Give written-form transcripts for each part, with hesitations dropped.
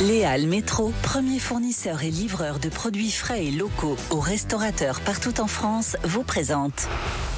Léal Métro, premier fournisseur et livreur de produits frais et locaux aux restaurateurs partout en France, vous présente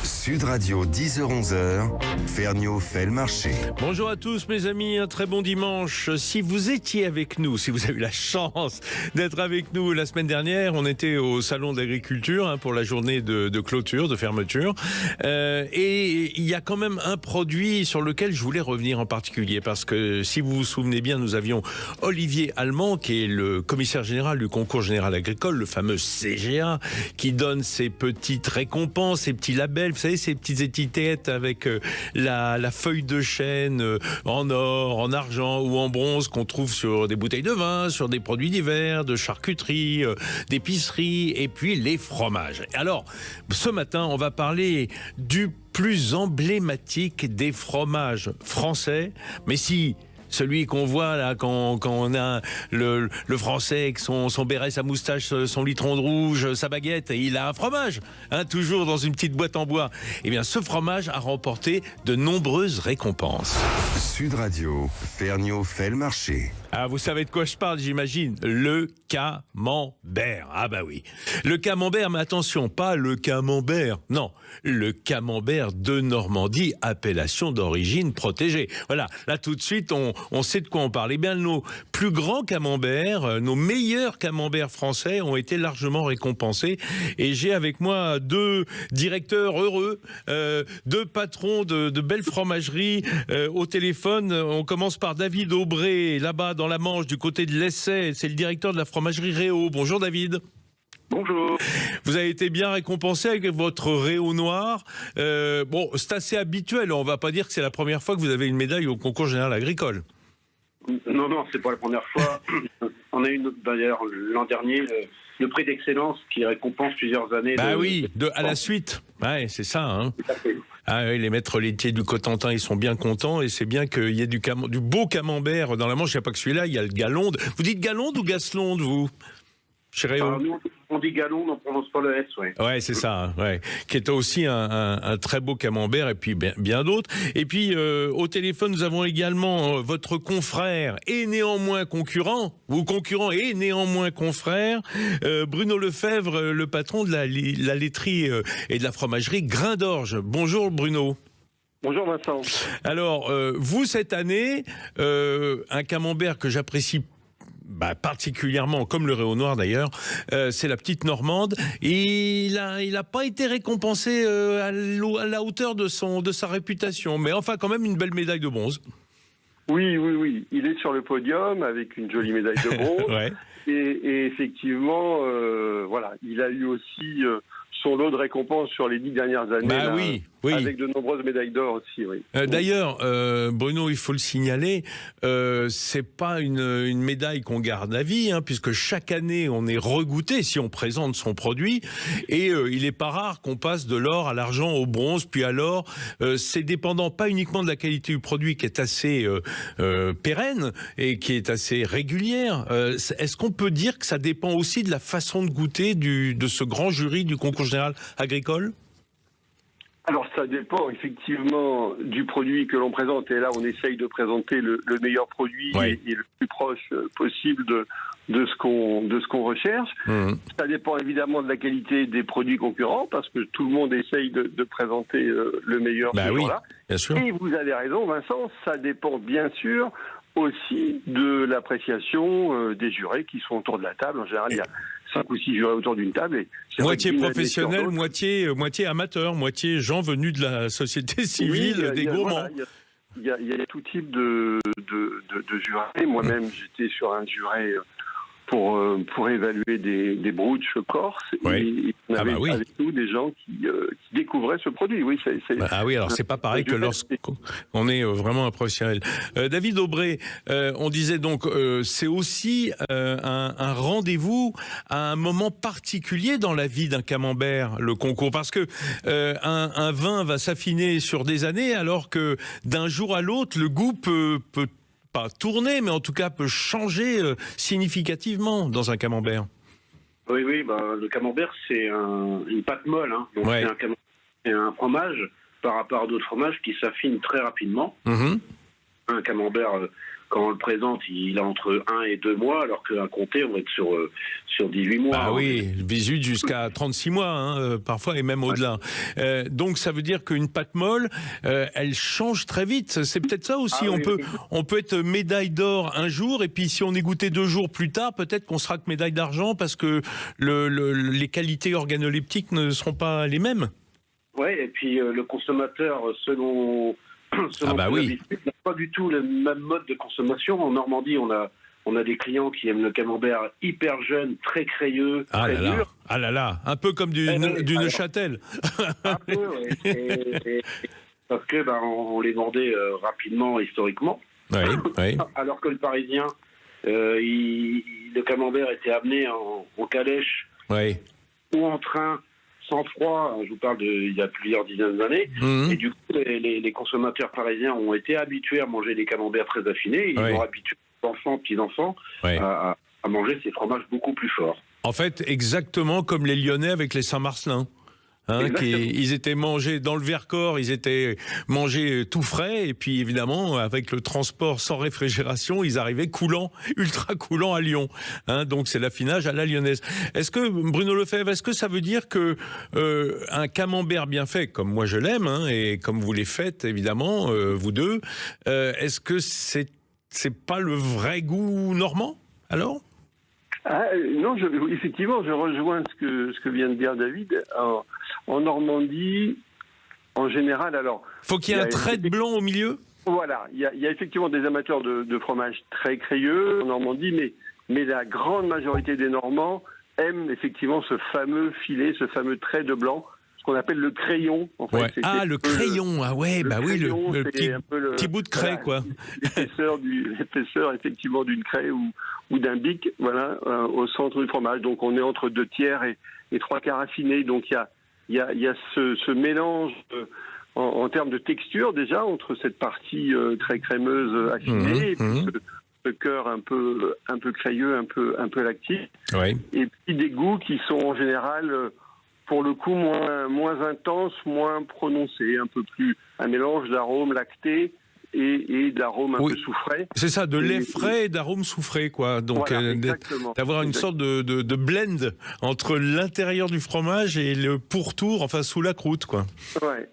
Sud Radio 10h-11h, Ferniaud fait le marché. Bonjour à tous mes amis, un très bon dimanche. Si vous étiez avec nous, si vous avez eu la chance d'être avec nous la semaine dernière, on était au salon d'agriculture pour la journée de clôture, de fermeture. Et il y a quand même un produit sur lequel je voulais revenir en particulier, parce que si vous vous souvenez bien, nous avions Olivier Allemand, qui est le commissaire général du concours général agricole, le fameux CGA, qui donne ses petites récompenses, ses petits labels, vous savez, ces petites étiquettes avec la feuille de chêne en or, en argent ou en bronze qu'on trouve sur des bouteilles de vin, sur des produits divers, de charcuterie, d'épicerie et puis les fromages. Alors, ce matin, on va parler du plus emblématique des fromages français, mais si... Celui qu'on voit là quand on a le français avec son béret, sa moustache, son litron de rouge, sa baguette, et il a un fromage, toujours dans une petite boîte en bois. Eh bien, ce fromage a remporté de nombreuses récompenses. Sud Radio, Ferniaud fait le marché. Ah, vous savez de quoi je parle, j'imagine. Le camembert. Ah bah oui. Le camembert, mais attention, pas le camembert. Non, le camembert de Normandie, appellation d'origine protégée. Voilà, là tout de suite, on sait de quoi on parle. Eh bien, nos plus grands camemberts, nos meilleurs camemberts français ont été largement récompensés. Et j'ai avec moi deux directeurs heureux, deux patrons de belles fromageries au téléphone. On commence par David Aubray, là-bas dans la Manche, du côté de l'Essai. C'est le directeur de la fromagerie Réau. Bonjour David. Bonjour. Vous avez été bien récompensé avec votre Réau noir. Bon, c'est assez habituel. On ne va pas dire que c'est la première fois que vous avez une médaille au concours général agricole. Non, c'est pas la première fois. On a eu d'ailleurs l'an dernier le prix d'excellence qui récompense plusieurs années. Bah oui, à la suite. Ouais, c'est ça. Ah oui, les maîtres laitiers du Cotentin, ils sont bien contents, et c'est bien qu'il y ait du beau camembert dans la Manche. Il n'y a pas que celui-là, il y a le Galonde. Vous dites Galonde ou Gasselonde, vous, chez Réau? Nous, on dit Galonde, on ne prononce pas le S, oui. Ouais, c'est ça, ouais. Qui est aussi un très beau camembert, et puis bien d'autres. Et puis, au téléphone, nous avons également votre confrère et néanmoins concurrent, ou concurrent et néanmoins confrère, Bruno Lefebvre, le patron de la laiterie et de la fromagerie Grain d'Orge. Bonjour Bruno. Bonjour Vincent. Alors, vous, cette année, un camembert que j'apprécie particulièrement, comme le Réau noir d'ailleurs, c'est la petite Normande. Et il a pas été récompensé à la hauteur de sa réputation, mais enfin quand même une belle médaille de bronze. Oui. Il est sur le podium avec une jolie médaille de bronze. Ouais. Et effectivement, voilà, il a eu aussi son lot de récompenses sur les 10 dernières années. Oui. Avec de nombreuses médailles d'or aussi, oui. D'ailleurs, Bruno, il faut le signaler, c'est pas une médaille qu'on garde à vie, puisque chaque année on est regoûté si on présente son produit, et il est pas rare qu'on passe de l'or à l'argent, au bronze, puis à l'or. C'est dépendant pas uniquement de la qualité du produit, qui est assez pérenne et qui est assez régulière. Est-ce qu'on peut dire que ça dépend aussi de la façon de goûter de ce grand jury du concours général agricole ? Alors ça dépend effectivement du produit que l'on présente, et là on essaye de présenter le meilleur produit, et le plus proche possible de ce qu'on recherche. Ça dépend évidemment de la qualité des produits concurrents, parce que tout le monde essaye de présenter le meilleur ce jour-là. Bien sûr. Et vous avez raison Vincent, ça dépend bien sûr aussi de l'appréciation des jurés qui sont autour de la table. En général, il y a 5 ou 6 jurés autour d'une table. Et moitié professionnel, moitié amateur, moitié gens venus de la société civile, des gourmands. Il y a tout type de jurés. Moi-même, j'étais sur un juré pour évaluer des brooches corses. Et on avait avec nous des gens qui découvraient ce produit. Oui, alors c'est pas pareil que lorsqu'on est vraiment un professionnel. David Aubray, on disait donc c'est aussi un rendez-vous à un moment particulier dans la vie d'un camembert, le concours, parce que un vin va s'affiner sur des années, alors que d'un jour à l'autre, le goût peut pas tourner, mais en tout cas peut changer significativement dans un camembert. Oui, le camembert, c'est une pâte molle. Donc c'est un fromage par rapport à d'autres fromages qui s'affinent très rapidement. Un camembert quand on le présente, il a entre 1 et 2 mois, alors qu'un comté, on va être sur 18 mois. Ah oui, 18 jusqu'à 36 mois, hein, parfois, et même au-delà. Donc ça veut dire qu'une pâte molle, elle change très vite. C'est peut-être ça aussi. On peut être médaille d'or un jour, et puis si on est goûté 2 jours plus tard, peut-être qu'on sera que médaille d'argent parce que les qualités organoleptiques ne seront pas les mêmes. Oui, et puis le consommateur, selon oui. n'a pas du tout le même mode de consommation. En Normandie, on a des clients qui aiment le camembert hyper jeune, très crayeux, très dur. Ah là là, un peu comme du Neuchâtel. Un peu, oui. Parce que on les vendait rapidement, historiquement. Oui. Alors que le Parisien, le camembert était amené en calèche ou en train, sans froid. Je vous parle il y a plusieurs dizaines d'années. Et du coup, les consommateurs parisiens ont été habitués à manger des camemberts très affinés. Ils ont habitué les enfants, petits-enfants, à manger ces fromages beaucoup plus forts. En fait, exactement comme les Lyonnais avec les Saint-Marcelin. Ils étaient mangés dans le Vercors, ils étaient mangés tout frais, et puis évidemment, avec le transport sans réfrigération, ils arrivaient ultra coulants à Lyon. Donc c'est l'affinage à la lyonnaise. Est-ce que, Bruno Lefebvre, ça veut dire que un camembert bien fait, comme moi je l'aime, et comme vous les faites évidemment, vous deux, est-ce que c'est pas le vrai goût normand, alors ? Non, effectivement, je rejoins ce que vient de dire David. En Normandie, en général, alors... Faut qu'il y ait un trait de blanc au milieu ? Voilà, il y a effectivement des amateurs de fromage très crayeux en Normandie, mais la grande majorité des Normands aiment effectivement ce fameux filet, ce fameux trait de blanc, ce qu'on appelle le crayon. En fait. Le crayon, le petit bout de craie, quoi. L'épaisseur effectivement d'une craie ou d'un bic, au centre du fromage. Donc on est entre 2 tiers et 3 quarts affinés. Donc il y a ce mélange en termes de texture déjà entre cette partie très crémeuse affinée et puis ce cœur un peu crayeux, un peu lactique. Et puis des goûts qui sont en général pour le coup moins intenses, moins prononcés, un mélange d'arômes lactés et d'arômes un peu soufrés. C'est ça, de lait frais et d'arômes soufrés, quoi. Donc, d'avoir une sorte de blend entre l'intérieur du fromage et le pourtour, sous la croûte, quoi. Ouais.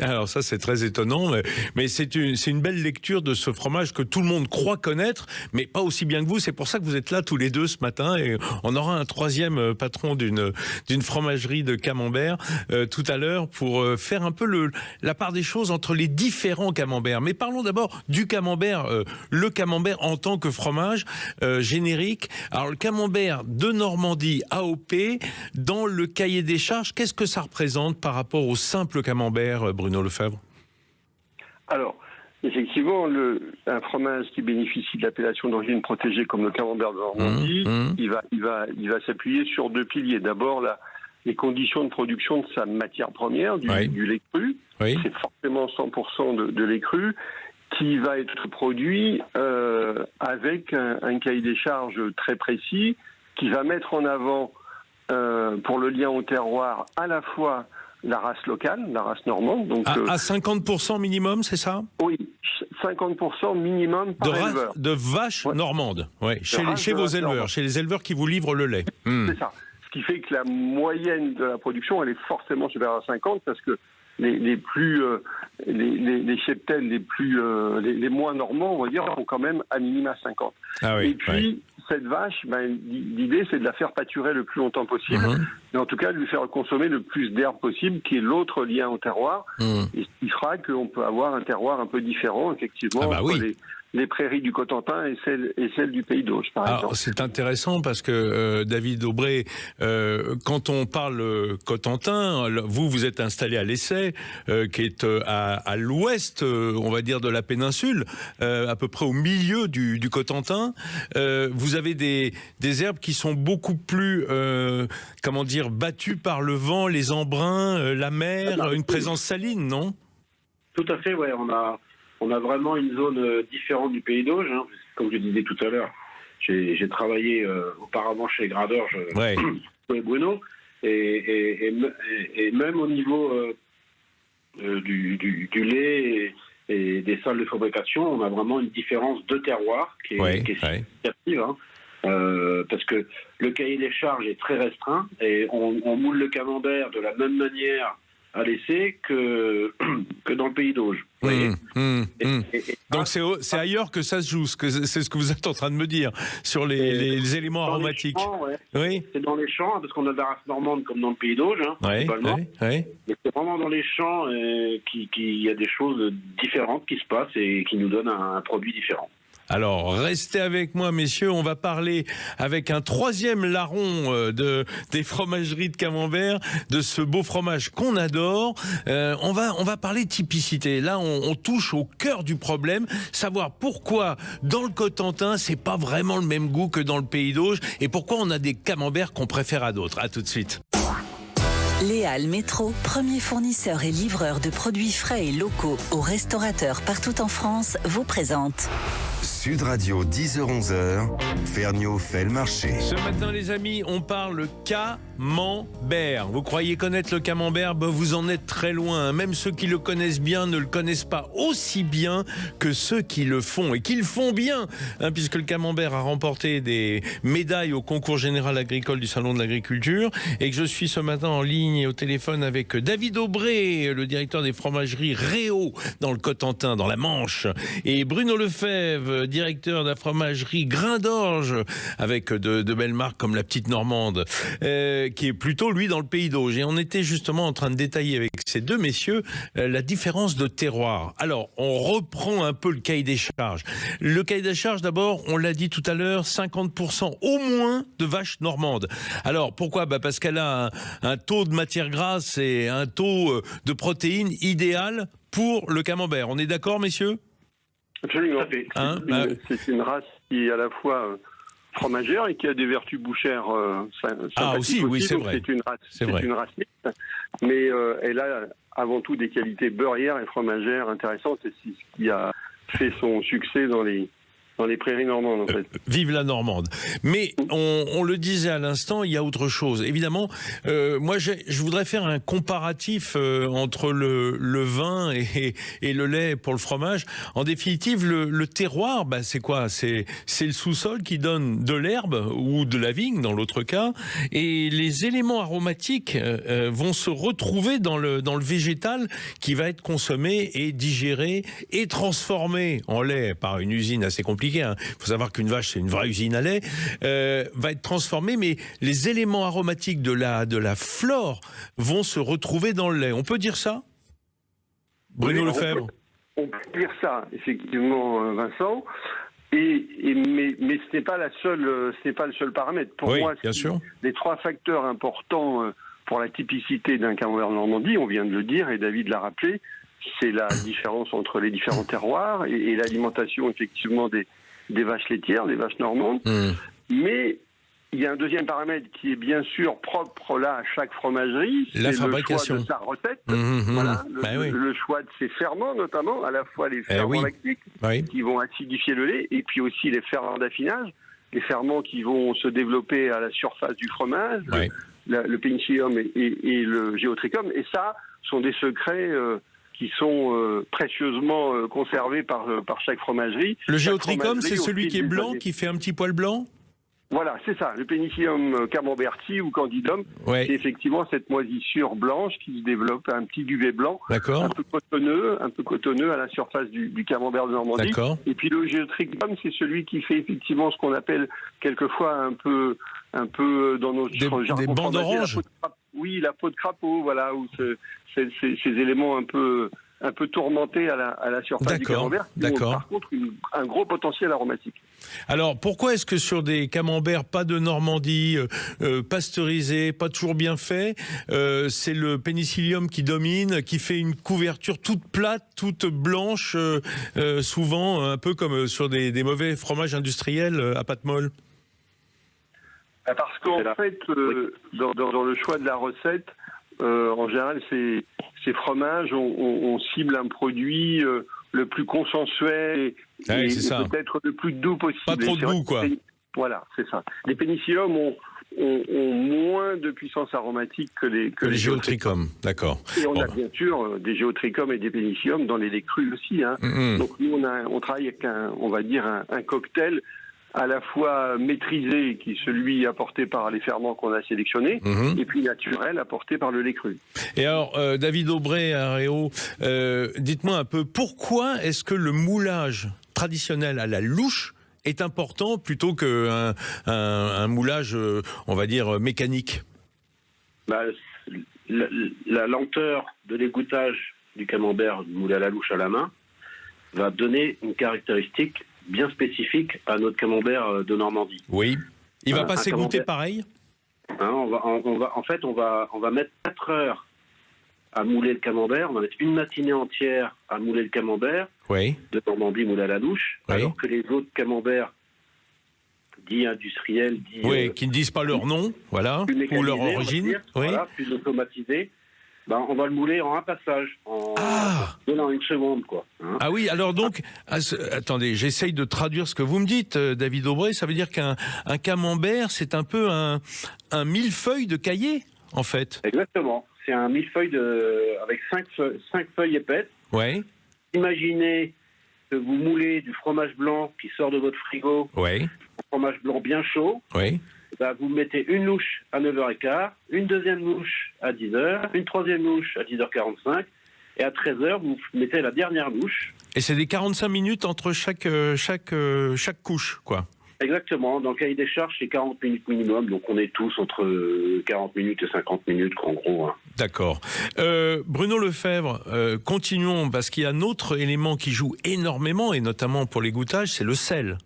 Alors ça, c'est très étonnant, mais c'est une belle lecture de ce fromage que tout le monde croit connaître, mais pas aussi bien que vous. C'est pour ça que vous êtes là tous les deux ce matin, et on aura un 3e patron d'une fromagerie de camembert tout à l'heure pour faire un peu la part des choses entre les différents camemberts. Mais parlons d'abord du camembert, le camembert en tant que fromage générique. Alors le camembert de Normandie AOP, dans le cahier des charges, qu'est-ce que ça représente par rapport au simple camembert, Bruno Lefebvre? Alors, effectivement, un fromage qui bénéficie de l'appellation d'origine protégée comme le camembert de Normandie, il va s'appuyer sur 2 piliers. D'abord, les conditions de production de sa matière première, du lait cru. C'est forcément 100% de lait cru qui va être produit avec un cahier des charges très précis qui va mettre en avant, pour le lien au terroir, à la fois la race locale, la race normande. Donc, à 50% minimum, c'est ça? Oui, 50% minimum par éleveur. De vaches normandes, chez vos éleveurs, chez les éleveurs qui vous livrent le lait. C'est ça. Ce qui fait que la moyenne de la production, elle est forcément supérieure à 50, parce que les cheptels les moins normands, on va dire, ont quand même à minima 50. Et puis, cette vache, l'idée, c'est de la faire pâturer le plus longtemps possible, et en tout cas de lui faire consommer le plus d'herbe possible, qui est l'autre lien au terroir, et ce qui fera qu'on peut avoir un terroir un peu différent, effectivement, entre les prairies du Cotentin et celles du Pays d'Auge, par exemple. C'est intéressant parce que, David Aubray, quand on parle Cotentin, vous êtes installé à l'Essai, qui est à l'ouest, on va dire, de la péninsule, à peu près au milieu du Cotentin. Vous avez des herbes qui sont beaucoup plus, battues par le vent, les embruns, la mer, une présence saline, non? Tout à fait, on a vraiment une zone différente du Pays d'Auge. Comme je disais tout à l'heure, j'ai travaillé auparavant chez Graverge, Bruno, et même au niveau du lait et des salles de fabrication, on a vraiment une différence de terroir qui est significative, hein. Parce que le cahier des charges est très restreint et on moule le camembert de la même manière à l'essai que dans le pays d'Auge. Donc c'est ailleurs que ça se joue, c'est ce que vous êtes en train de me dire, sur les éléments aromatiques. Champs, oui. C'est dans les champs, parce qu'on a de la race normande comme dans le pays d'Auge, hein, principalement. Mais c'est vraiment dans les champs qu'il y a des choses différentes qui se passent et qui nous donnent un produit différent. Alors, restez avec moi, messieurs. On va parler avec un troisième larron des fromageries de Camembert, de ce beau fromage qu'on adore. On va parler typicité. Là, on touche au cœur du problème, savoir pourquoi dans le Cotentin, c'est pas vraiment le même goût que dans le Pays d'Auge, et pourquoi on a des camemberts qu'on préfère à d'autres. À tout de suite. Léal Métro, premier fournisseur et livreur de produits frais et locaux aux restaurateurs partout en France, vous présente. Sud Radio, 10h-11h, Ferniaud fait le marché. Ce matin, les amis, on parle camembert. Vous croyez connaître le camembert? Vous en êtes très loin. Même ceux qui le connaissent bien ne le connaissent pas aussi bien que ceux qui le font. Et qui le font bien, puisque le camembert a remporté des médailles au concours général agricole du Salon de l'Agriculture. Et que je suis ce matin en ligne au téléphone avec David Aubray, le directeur des fromageries Réau, dans le Cotentin, dans la Manche. Et Bruno Lefebvre, directeur de la fromagerie Grain d'Orge, avec de belles marques comme la Petite Normande, qui est plutôt, lui, dans le Pays d'Auge. Et on était justement en train de détailler avec ces deux messieurs la différence de terroir. Alors, on reprend un peu le cahier des charges. Le cahier des charges, d'abord, on l'a dit tout à l'heure, 50% au moins de vaches normandes. Alors, pourquoi? Parce qu'elle a un taux de matière grasse et un taux de protéines idéal pour le camembert. On est d'accord, messieurs? Absolument. C'est une race qui est à la fois fromagère et qui a des vertus bouchères aussi, oui, c'est vrai. C'est une race mixte, mais elle a avant tout des qualités beurrières et fromagères intéressantes, et c'est ce qui a fait son succès dans les prairies normandes, en fait. Vive la Normande. Mais on le disait à l'instant, il y a autre chose. Évidemment, moi, je voudrais faire un comparatif entre le vin et le lait pour le fromage. En définitive, le terroir, c'est quoi? C'est le sous-sol qui donne de l'herbe ou de la vigne, dans l'autre cas. Et les éléments aromatiques vont se retrouver dans le végétal qui va être consommé et digéré et transformé en lait par une usine assez compliquée. Il faut savoir qu'une vache, c'est une vraie usine à lait, va être transformée, mais les éléments aromatiques de la flore vont se retrouver dans le lait. On peut dire ça? Bruno Lefebvre? On peut dire ça, effectivement, Vincent. Mais ce n'est pas le seul paramètre. Pour moi, bien sûr. Les trois facteurs importants pour la typicité d'un camembert de Normandie, on vient de le dire et David l'a rappelé, c'est la différence entre les différents terroirs et l'alimentation effectivement des vaches laitières, des vaches normandes. Mais il y a un deuxième paramètre qui est bien sûr propre là à chaque fromagerie, la c'est fabrication. Le choix de sa recette, le choix de ses ferments notamment, à la fois les ferments lactiques qui vont acidifier le lait et puis aussi les ferments d'affinage, les ferments qui vont se développer à la surface du fromage, le pénicillium et le géotrichum, et ça sont des secrets qui sont précieusement conservés par chaque fromagerie. Le géotrichum, c'est celui qui est blanc, qui fait un petit poil blanc? Voilà, c'est ça. Le Pénicillium camemberti ou candidum, c'est effectivement cette moisissure blanche qui se développe, un petit duvet blanc, un peu cotonneux à la surface du camembert de Normandie. Et puis le géotrichum, c'est celui qui fait effectivement ce qu'on appelle quelquefois un peu dans notre jargon des bandes oranges. Oui, la peau de crapaud, voilà, où ces éléments un peu tourmentés à la surface du camembert, qui ont par contre un gros potentiel aromatique. Alors, pourquoi est-ce que sur des camemberts pas de Normandie, pasteurisés, pas toujours bien faits, c'est le pénicillium qui domine, qui fait une couverture toute plate, toute blanche, souvent un peu comme sur des mauvais fromages industriels à pâte molle? Parce qu'en fait, dans le choix de la recette, en général, ces fromages, on cible un produit le plus consensuel et peut-être le plus doux possible. Pas trop de goût, quoi. Voilà, c'est ça. Les pénicilliums ont ont moins de puissance aromatique que les géotrichums. D'accord. Et on a bien sûr des géotrichums et des pénicilliums dans les laits crus aussi. Hein. Donc nous, on travaille avec un cocktail à la fois maîtrisé, qui est celui apporté par les ferments qu'on a sélectionnés, et puis naturel, apporté par le lait cru. Et alors, David Aubray, Aréo, dites-moi un peu, pourquoi est-ce que le moulage traditionnel à la louche est important plutôt qu'un moulage, on va dire, mécanique? La lenteur de l'égouttage du camembert moulé à la louche à la main va donner une caractéristique bien spécifique à notre camembert de Normandie. Oui. Il va pas s'égoutter pareil? On va mettre 4 heures à mouler le camembert. On va mettre une matinée entière à mouler le camembert de Normandie moulé à la louche, alors que les autres camemberts dits industriels, qui ne disent pas leur nom, voilà, ou leur origine, plus automatisés. On va le mouler en un passage, en donnant une seconde, quoi. Hein. Ah oui, alors donc, attendez, j'essaye de traduire ce que vous me dites, David Aubray. Ça veut dire qu'un camembert, c'est un peu un millefeuille de cahier, en fait. Exactement. C'est un millefeuille avec 5 feuilles épaisses. Ouais. Imaginez que vous moulez du fromage blanc qui sort de votre frigo. Ouais. Un fromage blanc bien chaud. Oui. Vous mettez une louche à 9h15, une deuxième louche à 10h, une troisième louche à 10h45, et à 13h, vous mettez la dernière louche. Et c'est des 45 minutes entre chaque couche, quoi. Exactement. Dans le cahier des charges, c'est 40 minutes minimum, donc on est tous entre 40 minutes et 50 minutes, en gros. Hein. D'accord. Bruno Lefebvre, continuons, parce qu'il y a un autre élément qui joue énormément, et notamment pour l'égouttage, c'est le sel.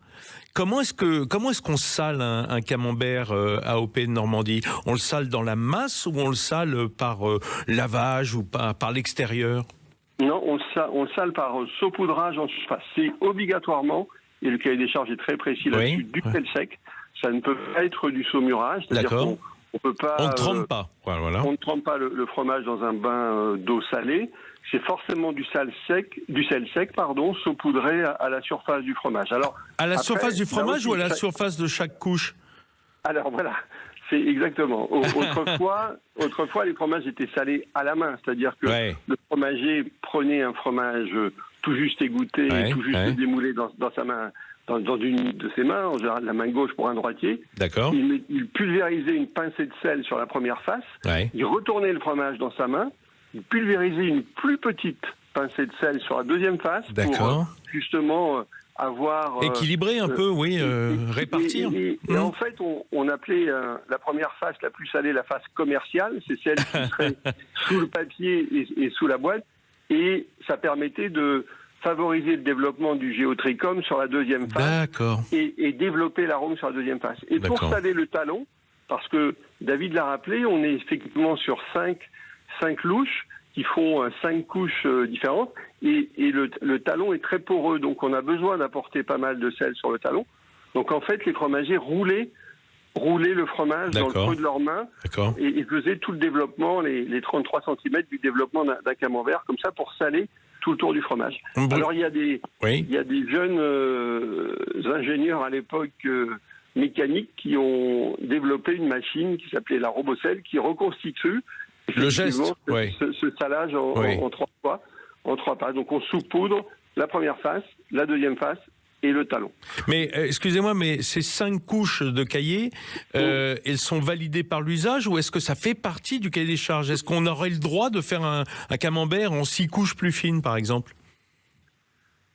Comment est-ce qu'on sale un camembert AOP de Normandie? On le sale dans la masse ou on le sale par lavage ou par l'extérieur? Non, on le sale par saupoudrage en surface. C'est obligatoirement, et le cahier des charges est très précis là-dessus, du sel sec. Ça ne peut pas être du saumurage. D'accord. On peut pas. On ne trempe pas. Voilà. On ne trempe pas le fromage dans un bain d'eau salée. C'est forcément du sel sec, saupoudré à la surface du fromage. Alors, à la surface du fromage ou à la surface de chaque couche? Alors voilà, c'est exactement. Autrefois, les fromages étaient salés à la main, c'est-à-dire que le fromager prenait un fromage tout juste égoutté, tout juste démoulé dans sa main, dans une de ses mains, en général la main gauche pour un droitier. D'accord. Il pulvérisait une pincée de sel sur la première face. Il retournait le fromage dans sa main. Il pulvérisait une plus petite pincée de sel sur la deuxième face pour justement avoir... équilibrer un peu, répartir. Et en fait, on appelait la première face la plus salée la face commerciale, c'est celle qui serait sous le papier et sous la boîte, et ça permettait de favoriser le développement du géotrichum sur la deuxième face et développer l'arôme sur la deuxième face. Et pour saler le talon, parce que David l'a rappelé, on est effectivement sur 5 louches qui font 5 couches différentes et le talon est très poreux, donc on a besoin d'apporter pas mal de sel sur le talon. Donc en fait, les fromagers roulaient le fromage dans le creux de leurs mains et faisaient tout le développement, les 33 cm du développement d'un camembert, comme ça pour saler tout le tour du fromage. Alors il y a des jeunes ingénieurs à l'époque mécaniques qui ont développé une machine qui s'appelait la Robocell, qui reconstitue le geste, ce salage en 3 fois, en 3 passes. Donc on saupoudre la première face, la deuxième face et le talon. Mais excusez-moi, mais ces 5 couches de cahier, elles sont validées par l'usage ou est-ce que ça fait partie du cahier des charges? Est-ce qu'on aurait le droit de faire un camembert en 6 couches plus fines, par exemple?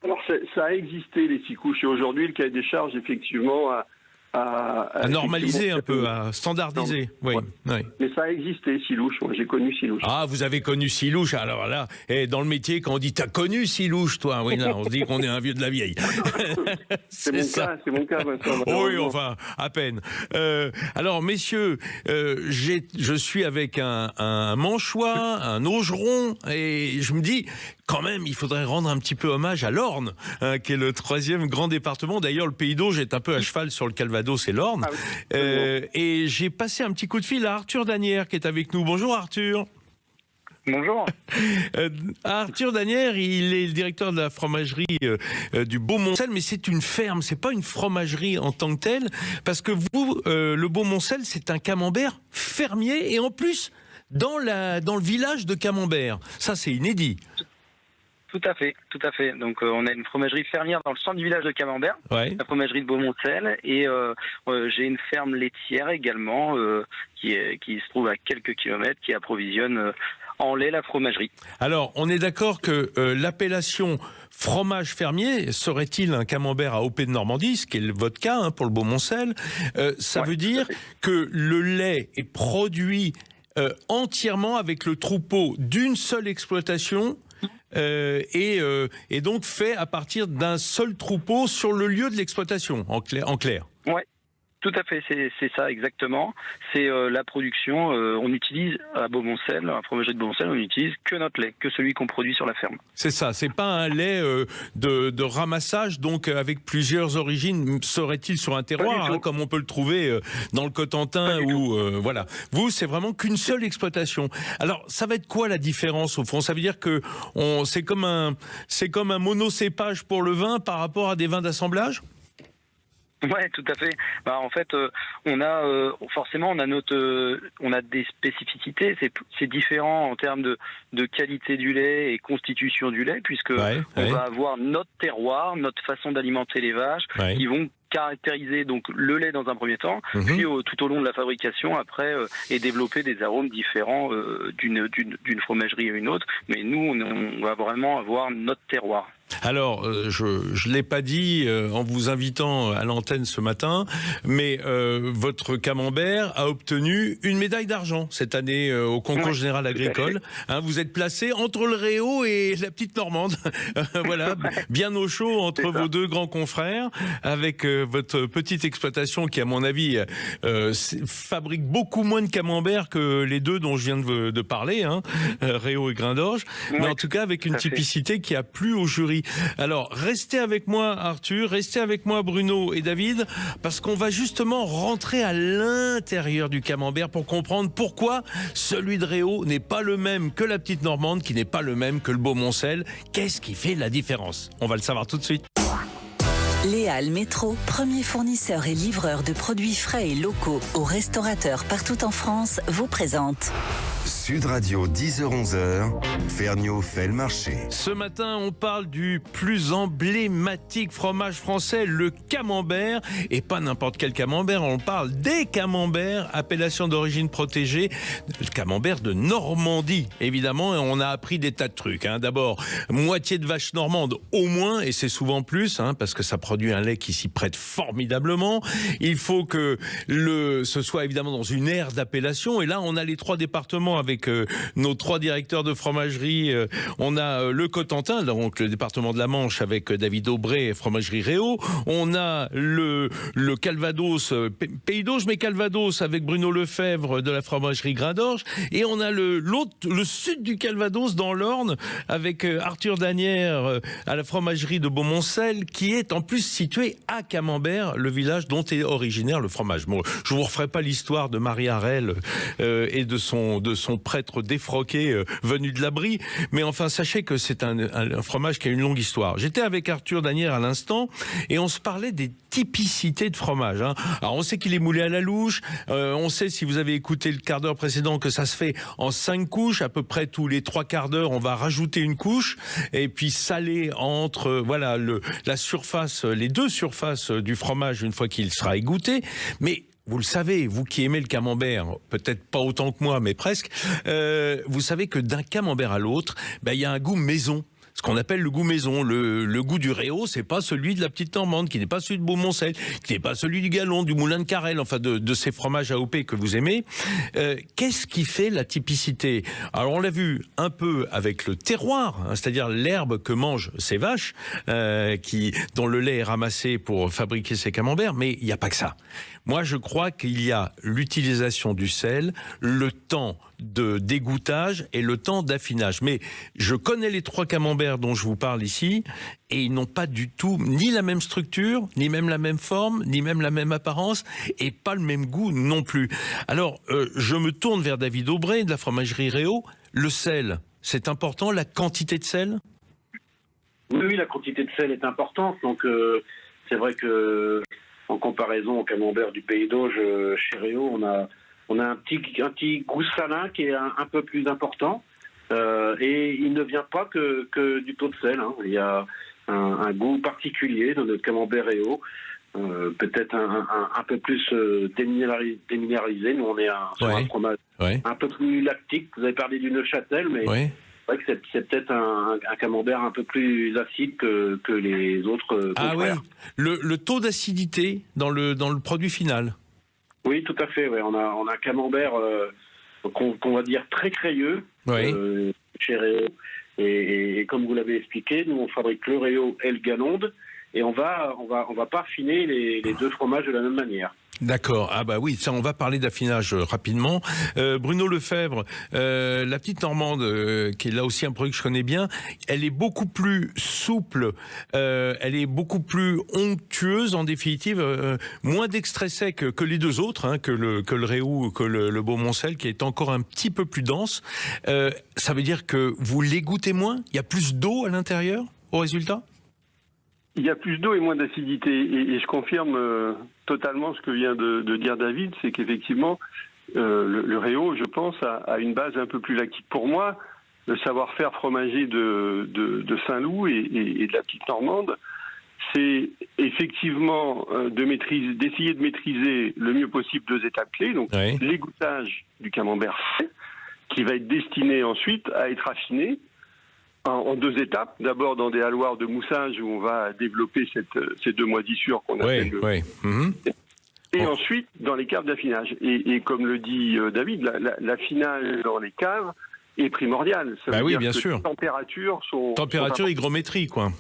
Alors ça a existé, les 6 couches, et aujourd'hui le cahier des charges, effectivement, à normaliser un peu, à standardiser. Oui. Mais ça a existé, 6 louches. Moi, j'ai connu 6 louches. Ah, vous avez connu 6 louches. Alors là, dans le métier, quand on dit t'as connu 6 louches, toi, oui, là, on se dit qu'on est un vieux de la vieille. c'est mon cas, Vincent. Oui, enfin, à peine. Alors, messieurs, je suis avec un manchois, un augeron, et je me dis, quand même, il faudrait rendre un petit peu hommage à l'Orne, qui est le 3e grand département. D'ailleurs, le Pays d'Auge est un peu à cheval sur le Calvados et l'Orne. Et j'ai passé un petit coup de fil à Arthur Danière, qui est avec nous. Bonjour Arthur. Bonjour. Arthur Danière, il est le directeur de la fromagerie du Beaumoncel, mais c'est une ferme, c'est pas une fromagerie en tant que telle, parce que vous, le Beaumoncel, c'est un camembert fermier, et en plus, dans le village de Camembert. Ça, c'est inédit. Tout à fait. Donc on a une fromagerie fermière dans le centre du village de Camembert, Ouais. la fromagerie de Beaumoncel, et j'ai une ferme laitière également qui se trouve à quelques kilomètres, qui approvisionne en lait la fromagerie. Alors, on est d'accord que l'appellation fromage fermier, serait-il un camembert à OP de Normandie, ce qui est votre cas pour le Beaumoncel, ça veut dire que le lait est produit entièrement avec le troupeau d'une seule exploitation et donc fait à partir d'un seul troupeau sur le lieu de l'exploitation, en clair. Ouais. Tout à fait, c'est ça exactement. C'est la production. On utilise à Beaumoncel, à la fromagerie de Beaumoncel, on n'utilise que notre lait, que celui qu'on produit sur la ferme. C'est ça, c'est pas un lait de ramassage, donc avec plusieurs origines, serait-il sur un terroir, comme on peut le trouver dans le Cotentin ou voilà. Vous, c'est vraiment qu'une seule exploitation. Alors, ça va être quoi la différence au fond? Ça veut dire que c'est comme un monocépage pour le vin par rapport à des vins d'assemblage? Ouais, tout à fait. En fait, on a forcément on a des spécificités. C'est différent en termes de qualité du lait et constitution du lait, puisque on va avoir notre terroir, notre façon d'alimenter les vaches, qui vont caractériser donc le lait dans un premier temps, puis tout au long de la fabrication après et développer des arômes différents d'une fromagerie à une autre. Mais nous, on va vraiment avoir notre terroir. Alors, je ne l'ai pas dit en vous invitant à l'antenne ce matin, mais votre camembert a obtenu une médaille d'argent cette année au concours général agricole. Vous êtes placé entre le Réau et la petite Normande. Voilà, bien au chaud entre vos deux grands confrères, avec votre petite exploitation qui, à mon avis, fabrique beaucoup moins de camembert que les deux dont je viens de parler, Réau et Grain-d'Orge, mais en tout cas avec une typicité qui a plu au jury. Alors, restez avec moi Arthur, restez avec moi Bruno et David, parce qu'on va justement rentrer à l'intérieur du camembert pour comprendre pourquoi celui de Réau n'est pas le même que la petite Normande, qui n'est pas le même que le Beaumoncel. Qu'est-ce qui fait la différence? On va le savoir tout de suite. Les Halles Métro, premier fournisseur et livreur de produits frais et locaux aux restaurateurs partout en France, vous présente Sud Radio 10h-11h, Ferniaud fait le marché. Ce matin, on parle du plus emblématique fromage français, le camembert. Et pas n'importe quel camembert, on parle des camemberts, appellation d'origine protégée, le camembert de Normandie, évidemment. Et on a appris des tas de trucs. D'abord, moitié de vache normande au moins, et c'est souvent plus, parce que ça produit un lait qui s'y prête formidablement. Il faut que ce soit évidemment dans une aire d'appellation. Et là, on a les trois départements avec nos trois directeurs de fromagerie. On a le Cotentin, donc le département de la Manche, avec David Aubray, fromagerie Réau. On a le Calvados, Pays d'Auge, mais Calvados, avec Bruno Lefebvre de la fromagerie Grain-d'Orge. Et on a le sud du Calvados, dans l'Orne, avec Arthur Danière à la fromagerie de Beaumoncel, qui est en plus situé à Camembert, le village dont est originaire le fromage. Bon, je vous referai pas l'histoire de Marie Harel et de son prêtre défroqué venu de la Brie, mais enfin sachez que c'est un fromage qui a une longue histoire. J'étais avec Arthur Danière à l'instant et on se parlait des typicités de fromage. Alors on sait qu'il est moulé à la louche, on sait, si vous avez écouté le quart d'heure précédent, que ça se fait en 5 couches, à peu près tous les 3 quarts d'heure on va rajouter une couche et puis saler entre la surface, les deux surfaces du fromage une fois qu'il sera égoutté. Mais vous le savez, vous qui aimez le camembert, peut-être pas autant que moi, mais presque, vous savez que d'un camembert à l'autre, il y a un goût maison. Ce qu'on appelle le goût maison. Le goût du Réau, c'est pas celui de la petite Normande, qui n'est pas celui de Beaumoncel, qui n'est pas celui du Galon, du Moulin de Carrel, enfin de ces fromages AOP que vous aimez. Qu'est-ce qui fait la typicité? Alors on l'a vu un peu avec le terroir, c'est-à-dire l'herbe que mangent ces vaches, dont le lait est ramassé pour fabriquer ces camemberts, mais il n'y a pas que ça. Moi, je crois qu'il y a l'utilisation du sel, le temps de d'égouttage et le temps d'affinage. Mais je connais les trois camemberts dont je vous parle ici et ils n'ont pas du tout ni la même structure, ni même la même forme, ni même la même apparence et pas le même goût non plus. Alors, je me tourne vers David Aubray de la fromagerie Réau. le sel, c'est important, la quantité de sel? Oui, la quantité de sel est importante. Donc, c'est vrai que en comparaison au camembert du Pays d'Auge, chez Réau, on a un petit goût salin qui est un peu plus important. Et il ne vient pas que du taux de sel. Hein. Il y a un goût particulier dans notre camembert Réau. Peut-être un peu plus déminéralisé. Nous, on est sur un fromage un peu plus lactique. Vous avez parlé du Neuchâtel, mais c'est vrai que c'est peut-être un camembert un peu plus acide que les autres confrères. Le taux d'acidité dans le produit final. Oui, tout à fait. Ouais. On a un camembert qu'on va dire très crayeux chez Réau. Et comme vous l'avez expliqué, nous on fabrique le Réau et le Galonde. Et on va pas affiner les deux fromages de la même manière. D'accord. Ah bah oui, ça on va parler d'affinage rapidement. Bruno Lefebvre, la petite Normande, qui est là aussi un produit que je connais bien, elle est beaucoup plus souple, elle est beaucoup plus onctueuse en définitive, moins d'extrait sec que les deux autres, hein, que le Réau, que le Beaumoncel, qui est encore un petit peu plus dense. Ça veut dire que vous l'égouttez moins? Il y a plus d'eau à l'intérieur au résultat? Il y a plus d'eau et moins d'acidité. Et je confirme totalement ce que vient de dire David, c'est qu'effectivement, le Réau, je pense, a une base un peu plus lactique. Pour moi, le savoir-faire fromager de Saint-Loup et de la petite Normande, c'est effectivement d'essayer de maîtriser le mieux possible deux étapes clés. Donc, l'égouttage du camembert frais, qui va être destiné ensuite à être affiné en deux étapes. D'abord dans des halloirs de moussage où on va développer ces deux moisissures qu'on appelle et ensuite dans les caves d'affinage. Et comme le dit David, l'affinage dans les caves est primordial. Ça veut dire bien que sûr. Les températures sont... Température, hygrométrie, quoi.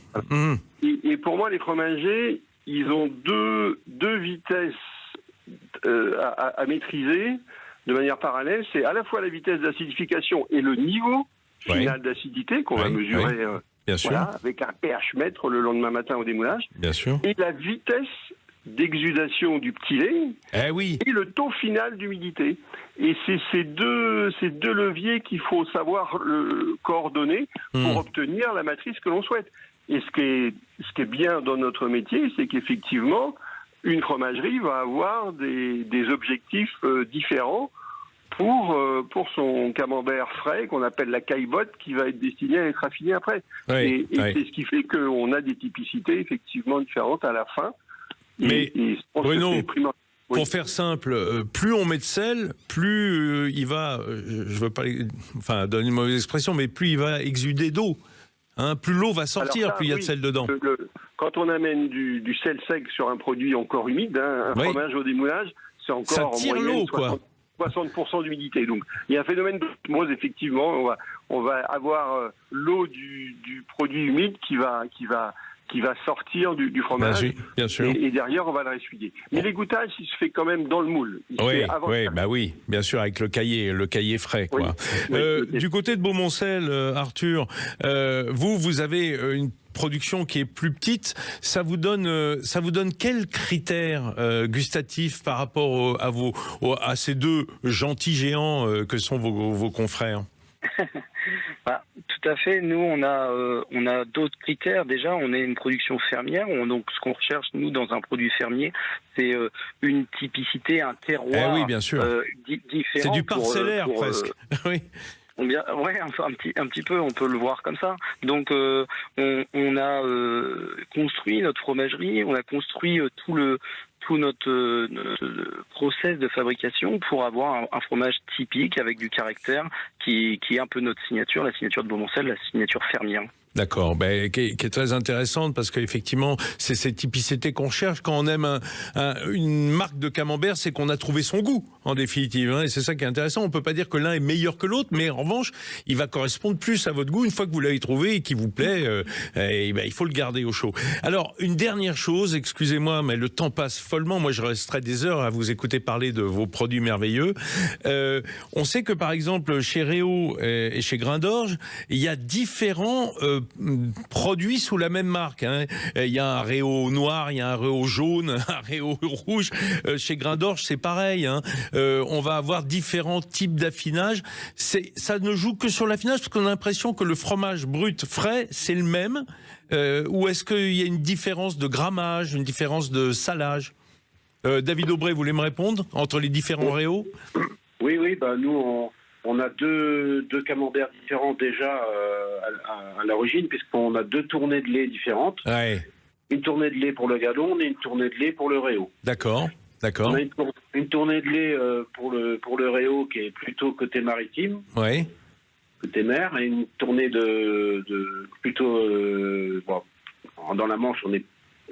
Et pour moi, les fromagers, ils ont deux vitesses à maîtriser de manière parallèle. C'est à la fois la vitesse d'acidification et le niveau final d'acidité qu'on va mesurer avec un pH mètre le lendemain matin au démoulage. Bien sûr. Et la vitesse d'exudation du petit lait et le taux final d'humidité. Et c'est ces deux leviers qu'il faut savoir coordonner pour obtenir la matrice que l'on souhaite. Et ce qui est bien dans notre métier, c'est qu'effectivement, une fromagerie va avoir des objectifs différents pour son camembert frais qu'on appelle la caillebotte qui va être destiné à être affiné après. Et c'est ce qui fait qu'on a des typicités effectivement différentes à la fin. Mais Bruno, pour faire simple, plus on met de sel, plus il va, je veux pas, donner une mauvaise expression, mais plus il va exuder d'eau. Hein, plus l'eau va sortir, plus il y a de sel dedans. Quand on amène du sel sec sur un produit encore humide, un fromage au démoulage, c'est encore ça tire en moyenne l'eau, quoi. 60% d'humidité. Donc il y a un phénomène d'osmose, effectivement. On va avoir l'eau du produit humide qui va sortir du fromage. Bien sûr. Et derrière, on va le ressuyer. Mais l'égouttage, il se fait quand même dans le moule. Bien sûr, avec le cahier frais, quoi. Du côté de Beaumoncel, Arthur, vous avez une production qui est plus petite. Ça vous donne quels critères gustatifs par rapport à ces deux gentils géants que sont vos confrères? Tout à fait. Nous, on a d'autres critères. Déjà, on est une production fermière. Donc, ce qu'on recherche, nous, dans un produit fermier, c'est une typicité, un terroir bien sûr. différent. C'est du parcellaire, presque. Un petit peu, on peut le voir comme ça. Donc, on a construit notre fromagerie, on a construit tout notre process de fabrication pour avoir un fromage typique avec du caractère qui est un peu notre signature, la signature de Beaumoncel, la signature fermière. D'accord, qui est très intéressante parce qu'effectivement, c'est cette typicité qu'on cherche quand on aime une marque de camembert, c'est qu'on a trouvé son goût en définitive. Hein, et c'est ça qui est intéressant. On peut pas dire que l'un est meilleur que l'autre, mais en revanche, il va correspondre plus à votre goût une fois que vous l'avez trouvé et qu'il vous plaît. Il faut le garder au chaud. Alors, une dernière chose, excusez-moi, mais le temps passe follement. Moi, je resterai des heures à vous écouter parler de vos produits merveilleux. On sait que par exemple, chez Réau et chez Grain d'Orge, il y a différents produits sous la même marque. Hein. Il y a un Réau noir, il y a un Réau jaune, un Réau rouge. Chez Grain d'Orge, c'est pareil. Hein. on va avoir différents types d'affinage. Ça ne joue que sur l'affinage, parce qu'on a l'impression que le fromage brut frais, c'est le même, ou est-ce qu'il y a une différence de grammage, une différence de salage? David Aubray, vous voulez me répondre entre les différents réaux? Oui, nous, on a deux camemberts différents déjà à l'origine, puisqu'on a 2 tournées de lait différentes. Ouais. Une tournée de lait pour le galon et une tournée de lait pour le réau. D'accord. On a une tournée de lait pour le réau qui est plutôt côté maritime, côté mer, et une tournée de plutôt dans la Manche, on est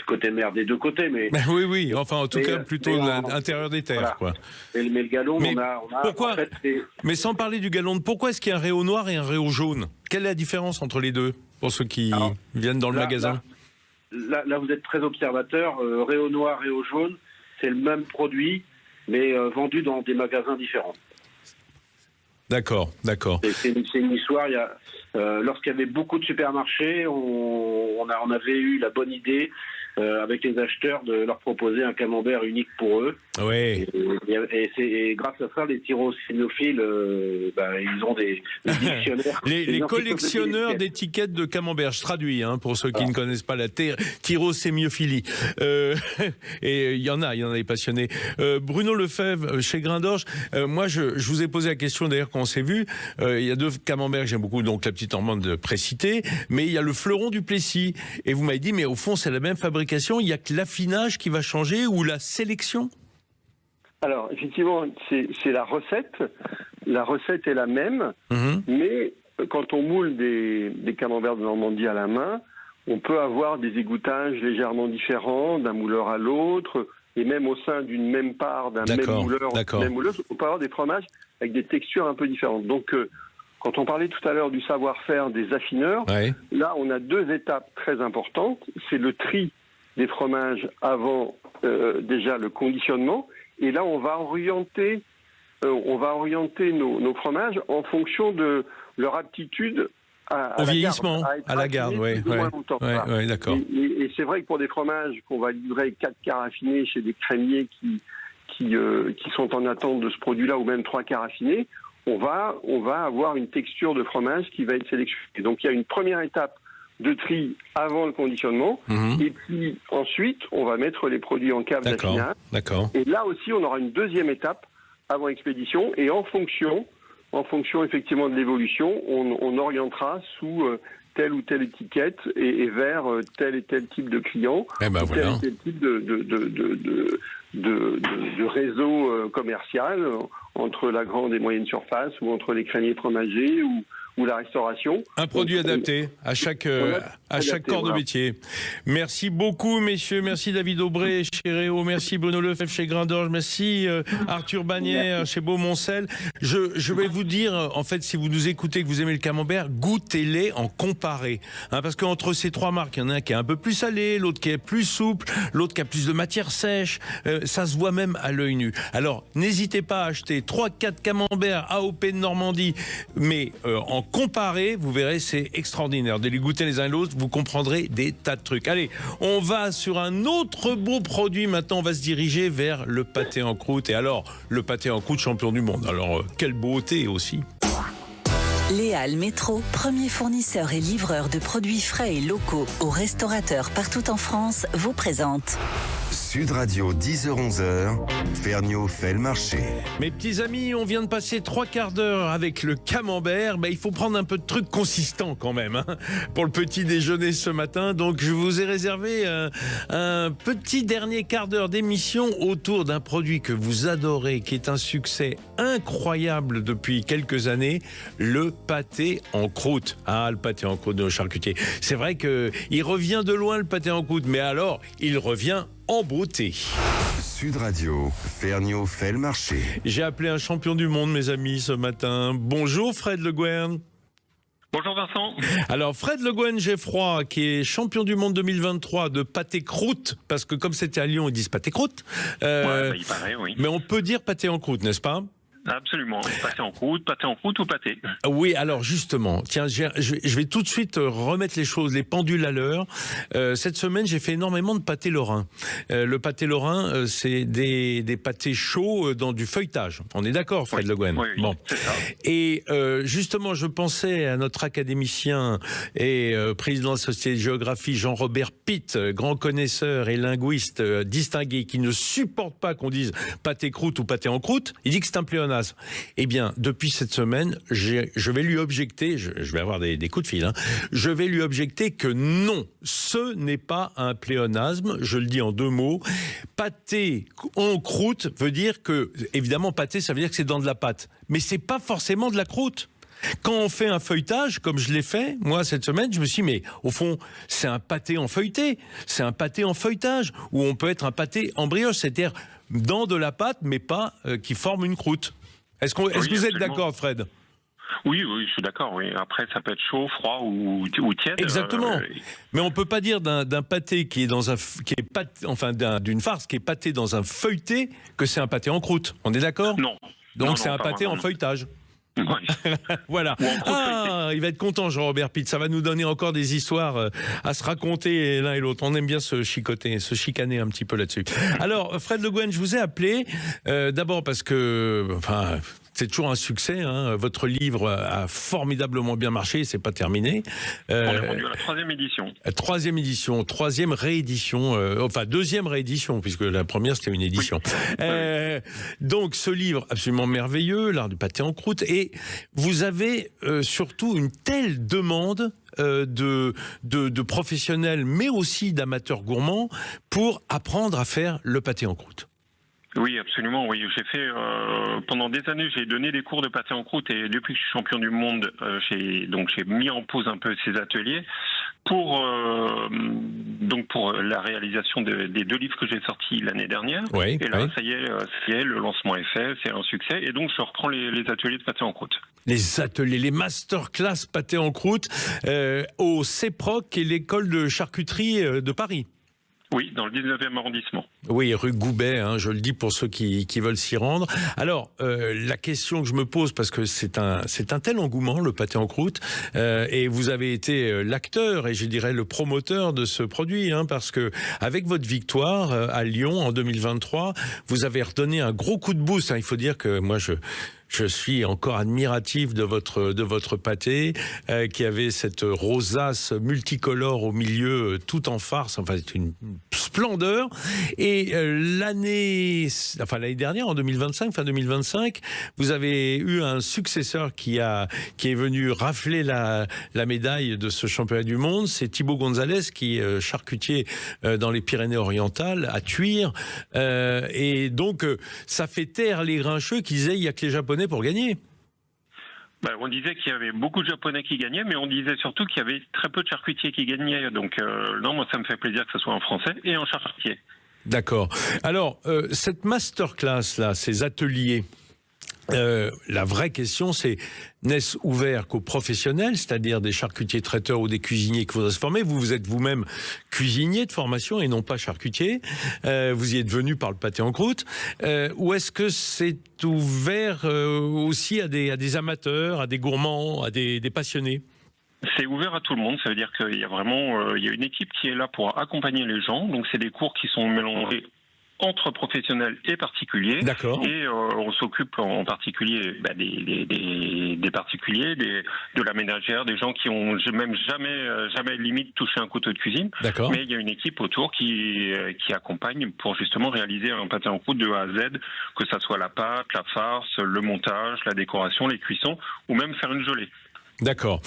côté mer des 2 côtés, mais oui, enfin en tout cas plutôt l'intérieur des terres, quoi. Mais le galon, on a pourquoi, en fait, mais sans parler du galon, pourquoi est-ce qu'il y a un réau noir et un réau jaune? Quelle est la différence entre les deux pour ceux qui viennent dans le magasin? Là, vous êtes très observateur. Réau noir, réau jaune, c'est le même produit, mais vendu dans des magasins différents. D'accord. C'est une histoire. Lorsqu'il y avait beaucoup de supermarchés, on avait eu la bonne idée avec les acheteurs de leur proposer un camembert unique pour eux. Oui. Et grâce à ça, les tyrosinophiles, ils ont des dictionnaires. Les collectionneurs d'étiquettes de camembert, je traduis pour ceux qui ne connaissent pas la tyrosémiophilie. Et il y en a des passionnés. Bruno Lefebvre, chez Grain d'Orge, moi je vous ai posé la question d'ailleurs quand on s'est vu. Il y a 2 camemberts que j'aime beaucoup, donc la petite Normande précitée, mais il y a le fleuron du Plessis. Et vous m'avez dit, mais au fond c'est la même fabrication. Il n'y a que l'affinage qui va changer ou la sélection? Alors, effectivement, c'est la recette. La recette est la même, mais quand on moule des camemberts de Normandie à la main, on peut avoir des égoutages légèrement différents d'un mouleur à l'autre, et même au sein d'une même part, d'un même mouleur, on peut avoir des fromages avec des textures un peu différentes. Donc, quand on parlait tout à l'heure du savoir-faire des affineurs, là, on a 2 étapes très importantes. C'est le tri des fromages avant déjà le conditionnement, et là on va orienter nos fromages en fonction de leur aptitude au vieillissement, à la garde, d'accord. Et c'est vrai que pour des fromages qu'on va livrer 4 quarts affinés chez des crémiers qui sont en attente de ce produit-là, ou même 3 quarts affinés, on va avoir une texture de fromage qui va être sélectionnée. Donc il y a une première étape de tri avant le conditionnement, et puis ensuite on va mettre les produits en cave d'affinage. Et là aussi on aura une deuxième étape avant expédition, et en fonction effectivement de l'évolution, on orientera sous telle ou telle étiquette et vers tel et tel type de client, tel et tel type de réseau commercial entre la grande et moyenne surface, ou entre les crémiers fromagers ou la restauration. Un produit adapté à chaque corps de métier. Merci beaucoup, messieurs. Merci David Aubray chez Réau. Merci Bruno Lefebvre chez Grain d'Orge. Merci Arthur Bagnet chez Beaumoncel. Je vais vous dire, en fait, si vous nous écoutez, que vous aimez le camembert, goûtez-les en comparé. Parce qu'entre ces 3 marques, il y en a un qui est un peu plus salé, l'autre qui est plus souple, l'autre qui a plus de matière sèche. Ça se voit même à l'œil nu. Alors, n'hésitez pas à acheter 3-4 camemberts AOP de Normandie, mais en comparé, vous verrez, c'est extraordinaire. De les goûter les uns et l'autre, vous comprendrez des tas de trucs. Allez, on va sur un autre beau produit. Maintenant, on va se diriger vers le pâté en croûte. Et alors, le pâté en croûte, champion du monde. Alors, quelle beauté aussi. Léal Métro, premier fournisseur et livreur de produits frais et locaux aux restaurateurs partout en France, vous présente Sud Radio, 10h-11h, Ferniaud fait le marché. Mes petits amis, on vient de passer 3 quarts d'heure avec le camembert. Il faut prendre un peu de trucs consistants quand même pour le petit déjeuner ce matin. Donc je vous ai réservé un petit dernier quart d'heure d'émission autour d'un produit que vous adorez, qui est un succès incroyable depuis quelques années, le pâté en croûte. Le pâté en croûte de nos charcutiers. C'est vrai qu'il revient de loin, le pâté en croûte, mais alors il revient en beauté. Sud Radio, Ferniaud fait le marché. J'ai appelé un champion du monde, mes amis, ce matin. Bonjour Fred Le Guen. Bonjour Vincent. Alors Fred Le Guen Geffroy, qui est champion du monde 2023 de pâté croûte, parce que comme c'était à Lyon, ils disent pâté croûte. Il paraît, oui. Mais on peut dire pâté en croûte, n'est-ce pas ? Absolument. Pâté en croûte ou pâté. Oui, alors justement, tiens, je vais tout de suite remettre les choses, les pendules à l'heure. Cette semaine, j'ai fait énormément de pâté lorrain. Le pâté lorrain, c'est des pâtés chauds dans du feuilletage. On est d'accord, Fred Le Guen? Oui, bon. C'est ça. Et justement, je pensais à notre académicien et président de la Société de géographie, Jean-Robert Pitt, grand connaisseur et linguiste distingué, qui ne supporte pas qu'on dise pâté croûte ou pâté en croûte. Il dit que c'est un pléonasme. Eh bien, depuis cette semaine, je vais lui objecter, je vais avoir des coups de fil, hein, je vais lui objecter que non, ce n'est pas un pléonasme, je le dis en 2 mots. Pâté en croûte veut dire que, évidemment, pâté, ça veut dire que c'est dans de la pâte, mais c'est pas forcément de la croûte. Quand on fait un feuilletage, comme je l'ai fait, moi, cette semaine, je me suis dit, mais au fond, c'est un pâté en feuilleté, c'est un pâté en feuilletage, ou on peut être un pâté en brioche, c'est-à-dire dans de la pâte, mais pas qui forme une croûte. Est-ce que vous êtes d'accord, Fred? Oui, je suis d'accord. Oui. Après, ça peut être chaud, froid ou tiède. Exactement. Mais on peut pas dire d'un pâté qui est d'une farce qui est pâté dans un feuilleté que c'est un pâté en croûte. On est d'accord? Non. Donc c'est un pâté en feuilletage. Oui. Voilà. Il va être content, Jean-Robert Pitt. Ça va nous donner encore des histoires à se raconter l'un et l'autre. On aime bien se chicoter, se chicaner un petit peu là-dessus. Alors, Fred Le Guen, je vous ai appelé d'abord parce que, c'est toujours un succès. Hein. Votre livre a formidablement bien marché. C'est pas terminé. On est rendu à la 3e édition. 3e édition, 3e réédition. Enfin, 2e réédition, puisque la première c'était une édition. Oui. Donc, ce livre absolument merveilleux, l'art du pâté en croûte, et vous avez surtout une telle demande de professionnels, mais aussi d'amateurs gourmands, pour apprendre à faire le pâté en croûte. Oui, absolument. Oui, j'ai fait pendant des années, j'ai donné des cours de pâté en croûte et depuis que je suis champion du monde, j'ai mis en pause un peu ces ateliers pour la réalisation des 2 livres que j'ai sortis l'année dernière. Oui, et là, ça y est, le lancement est fait, c'est un succès et donc je reprends les ateliers de pâté en croûte. Les ateliers, les masterclass pâté en croûte au CEPROC, qui est l'école de charcuterie de Paris. Oui, dans le 19e arrondissement. Oui, rue Goubet, hein, je le dis pour ceux qui veulent s'y rendre. Alors, la question que je me pose, parce que c'est un tel engouement, le pâté en croûte, et vous avez été l'acteur et je dirais le promoteur de ce produit, hein, parce que avec votre victoire à Lyon en 2023, vous avez redonné un gros coup de boost. Hein. Il faut dire que moi, je suis encore admiratif de votre pâté qui avait cette rosace multicolore au milieu, tout en farce. Enfin, c'est une splendeur. Et l'année dernière, en 2025, fin 2025, vous avez eu un successeur qui est venu rafler la médaille de ce championnat du monde. C'est Thibaut Gonzalez, qui est charcutier dans les Pyrénées-Orientales, à Thuir. Et donc, ça fait taire les grincheux qui disaient il y a que les Japonais pour gagner. On disait qu'il y avait beaucoup de Japonais qui gagnaient, mais on disait surtout qu'il y avait très peu de charcutiers qui gagnaient. Donc non, moi ça me fait plaisir que ce soit un Français et un charcutier. D'accord. Alors, cette masterclass, là, ces ateliers, la vraie question, c'est n'est-ce ouvert qu'aux professionnels, c'est-à-dire des charcutiers traiteurs ou des cuisiniers qui voudraient se former? Vous êtes vous-même cuisinier de formation et non pas charcutier. Vous y êtes venu par le pâté en croûte. Ou est-ce que c'est ouvert aussi à des amateurs, à des gourmands, à des passionnés? C'est ouvert à tout le monde, ça veut dire qu'il y a vraiment il y a une équipe qui est là pour accompagner les gens. Donc c'est des cours qui sont mélangés entre professionnels et particuliers. D'accord. Et on s'occupe en particulier des particuliers, de la ménagère, des gens qui ont même jamais limite touché un couteau de cuisine. D'accord. Mais il y a une équipe autour qui accompagne pour justement réaliser un pâté en croûte de A à Z, que ça soit la pâte, la farce, le montage, la décoration, les cuissons, ou même faire une gelée. D'accord.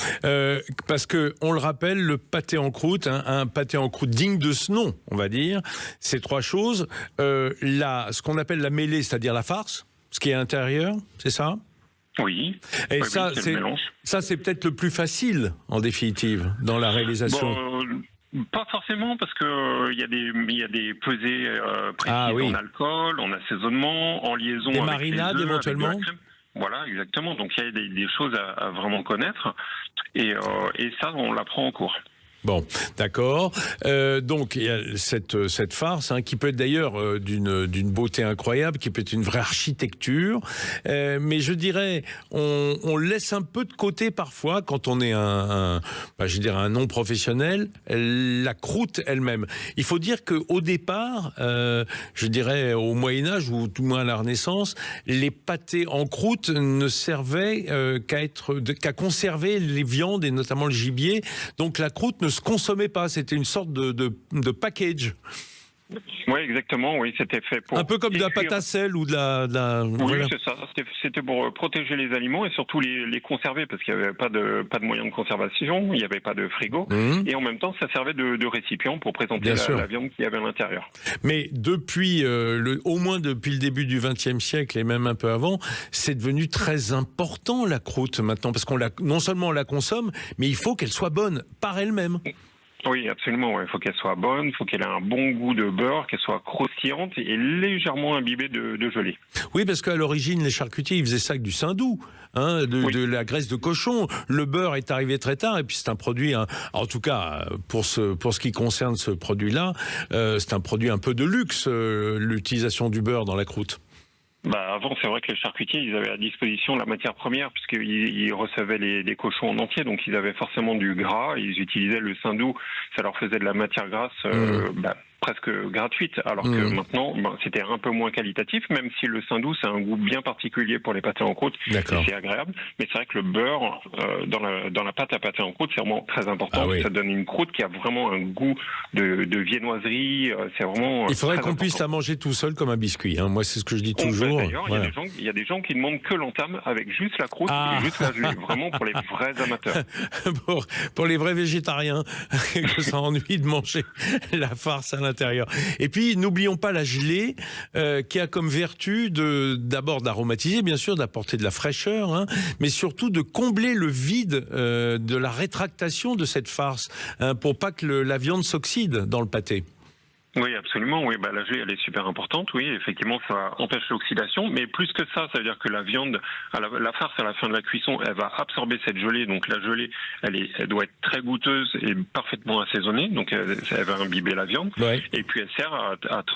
Parce que, on le rappelle, le pâté en croûte, hein, un pâté en croûte digne de ce nom, on va dire, c'est 3 choses. Ce qu'on appelle la mêlée, c'est-à-dire la farce, ce qui est à l'intérieur, c'est ça? Oui. Et oui, ça, c'est peut-être le plus facile, en définitive, dans la réalisation. Pas forcément, parce que il y a des pesées précises en alcool, en assaisonnement, en liaison des avec marinades les œufs, éventuellement. avec de la crème. Voilà, exactement. Donc il y a des choses à vraiment connaître, et ça on l'apprend en cours. Bon, d'accord. Donc il y a cette farce qui peut être d'ailleurs d'une beauté incroyable, qui peut être une vraie architecture. Mais je dirais, on laisse un peu de côté parfois quand on est un non professionnel, la croûte elle-même. Il faut dire qu'au départ, je dirais au Moyen-Âge ou tout moins à la Renaissance, les pâtés en croûte ne servaient qu'à conserver les viandes et notamment le gibier. Donc la croûte ne se consommait pas, c'était une sorte de package. Oui, exactement. Oui, c'était fait pour... Un peu comme de la pâte à sel ou de la... Oui, voilà. c'est ça. C'était pour protéger les aliments et surtout les conserver parce qu'il n'y avait pas de moyens de conservation, il n'y avait pas de frigo. Et en même temps, ça servait de récipient pour présenter la viande qu'il y avait à l'intérieur. Mais depuis, au moins depuis le début du XXe siècle et même un peu avant, c'est devenu très important la croûte maintenant parce non seulement on la consomme, mais il faut qu'elle soit bonne par elle-même. Oui, absolument. Il faut qu'elle soit bonne, il faut qu'elle ait un bon goût de beurre, qu'elle soit croustillante et légèrement imbibée de gelée. Oui, parce qu'à l'origine, les charcutiers, ils faisaient ça avec du saindoux, de la graisse de cochon. Le beurre est arrivé très tard et puis c'est un produit, en tout cas pour ce qui concerne ce produit-là, c'est un produit un peu de luxe, l'utilisation du beurre dans la croûte. Avant, c'est vrai que les charcutiers, ils avaient à disposition la matière première puisqu'ils recevaient les cochons en entier, donc ils avaient forcément du gras, ils utilisaient le saindoux, ça leur faisait de la matière grasse presque gratuite, alors que maintenant, c'était un peu moins qualitatif, même si le saindoux, c'est un goût bien particulier pour les pâtés en croûte, et c'est agréable, mais c'est vrai que le beurre dans la pâte à pâté en croûte, c'est vraiment très important, ça donne une croûte qui a vraiment un goût de viennoiserie, c'est vraiment... Il faudrait qu'on puisse la manger tout seul comme un biscuit, moi c'est ce que je dis toujours. D'ailleurs, il y a des gens qui demandent que l'entame avec juste la croûte et juste la gelée, vraiment pour les vrais amateurs. pour les vrais végétariens, que ça ennuie de manger la farce à l'intérieur. Et puis, n'oublions pas la gelée, qui a comme vertu d'abord d'aromatiser, bien sûr, d'apporter de la fraîcheur, mais surtout de combler le vide de la rétractation de cette farce, pour pas que la viande s'oxyde dans le pâté. Oui, absolument. Oui, la gelée, elle est super importante. Oui, effectivement, ça empêche l'oxydation. Mais plus que ça, ça veut dire que la viande, la farce à la fin de la cuisson, elle va absorber cette gelée. Donc la gelée, elle doit être très goûteuse et parfaitement assaisonnée. Donc elle va imbiber la viande. Ouais. Et puis elle sert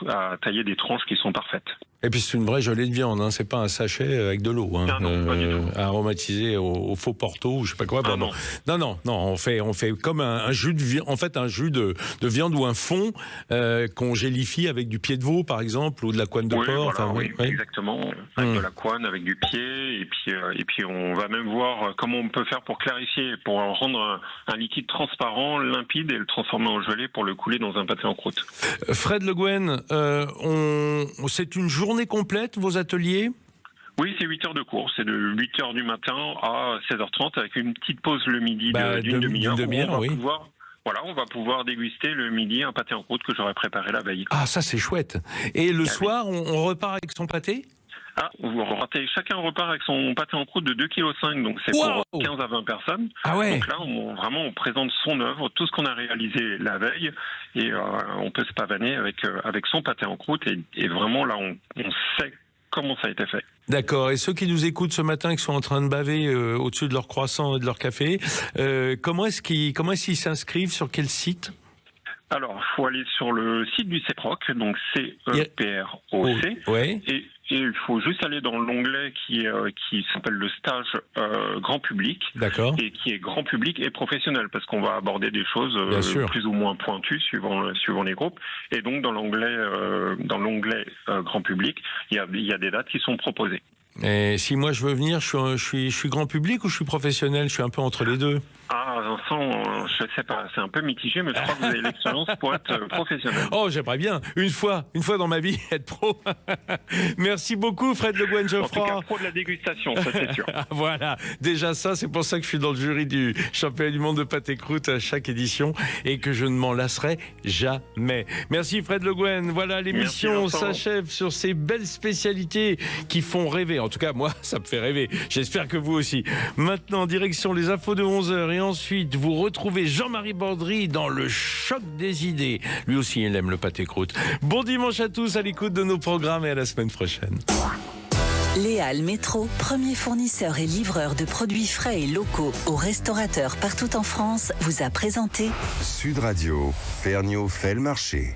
à tailler des tranches qui sont parfaites. Et puis c'est une vraie gelée de viande, c'est pas un sachet avec de l'eau, aromatisé au faux Porto ou je sais pas quoi. Non, on fait comme un jus de viande, en fait un jus de viande ou un fond qu'on gélifie avec du pied de veau par exemple ou de la couenne de porc. Voilà, exactement, avec de la couenne, avec du pied et puis on va même voir comment on peut faire pour clarifier, pour rendre un liquide transparent, limpide et le transformer en gelée pour le couler dans un pâté en croûte. Fred Le Guen, c'est une journée complète, vos ateliers ? Oui, c'est 8 heures de cours. C'est de 8 heures du matin à 16h30 avec une petite pause le midi d'une demi-heure. On va pouvoir déguster le midi un pâté en croûte que j'aurais préparé la veille. Ah, ça c'est chouette. Et le soir, on repart avec son pâté ? Chacun repart avec son pâté en croûte de 2,5 kg, donc c'est pour 15 à 20 personnes. Ah ouais. Donc là, on présente son œuvre, tout ce qu'on a réalisé la veille, et on peut se pavaner avec son pâté en croûte, et vraiment là, on sait comment ça a été fait. D'accord. Et ceux qui nous écoutent ce matin, qui sont en train de baver au-dessus de leur croissant et de leur café, comment est-ce qu'ils s'inscrivent, sur quel site ? Alors, il faut aller sur le site du CEPROC, donc CEPROC, et il faut juste aller dans l'onglet qui s'appelle le stage grand public, et qui est grand public et professionnel, parce qu'on va aborder des choses plus ou moins pointues suivant les groupes. Et donc dans l'onglet grand public, il y a des dates qui sont proposées. Et si moi je veux venir, je suis grand public ou je suis professionnel ? Je suis un peu entre les deux. Ah, Vincent, je sais pas, c'est un peu mitigé, mais je crois que vous avez l'expérience pour être professionnel. Oh, j'aimerais bien, une fois dans ma vie, être pro. Merci beaucoup, Fred Le Guen Geoffroy. En tout cas, pro de la dégustation, ça c'est sûr. Voilà, déjà ça, c'est pour ça que je suis dans le jury du championnat du monde de pâté croûte à chaque édition et que je ne m'en lasserai jamais. Merci Fred Le Guen. Voilà, l'émission s'achève sur ces belles spécialités qui font rêver. En tout cas, moi, ça me fait rêver. J'espère que vous aussi. Maintenant, direction les infos de 11h et ensuite, vous retrouvez Jean-Marie Bordry dans le choc des idées. Lui aussi, il aime le pâté croûte. Bon dimanche à tous à l'écoute de nos programmes et à la semaine prochaine. Léal Métro, premier fournisseur et livreur de produits frais et locaux aux restaurateurs partout en France, vous a présenté Sud Radio, Ferniaud fait le marché.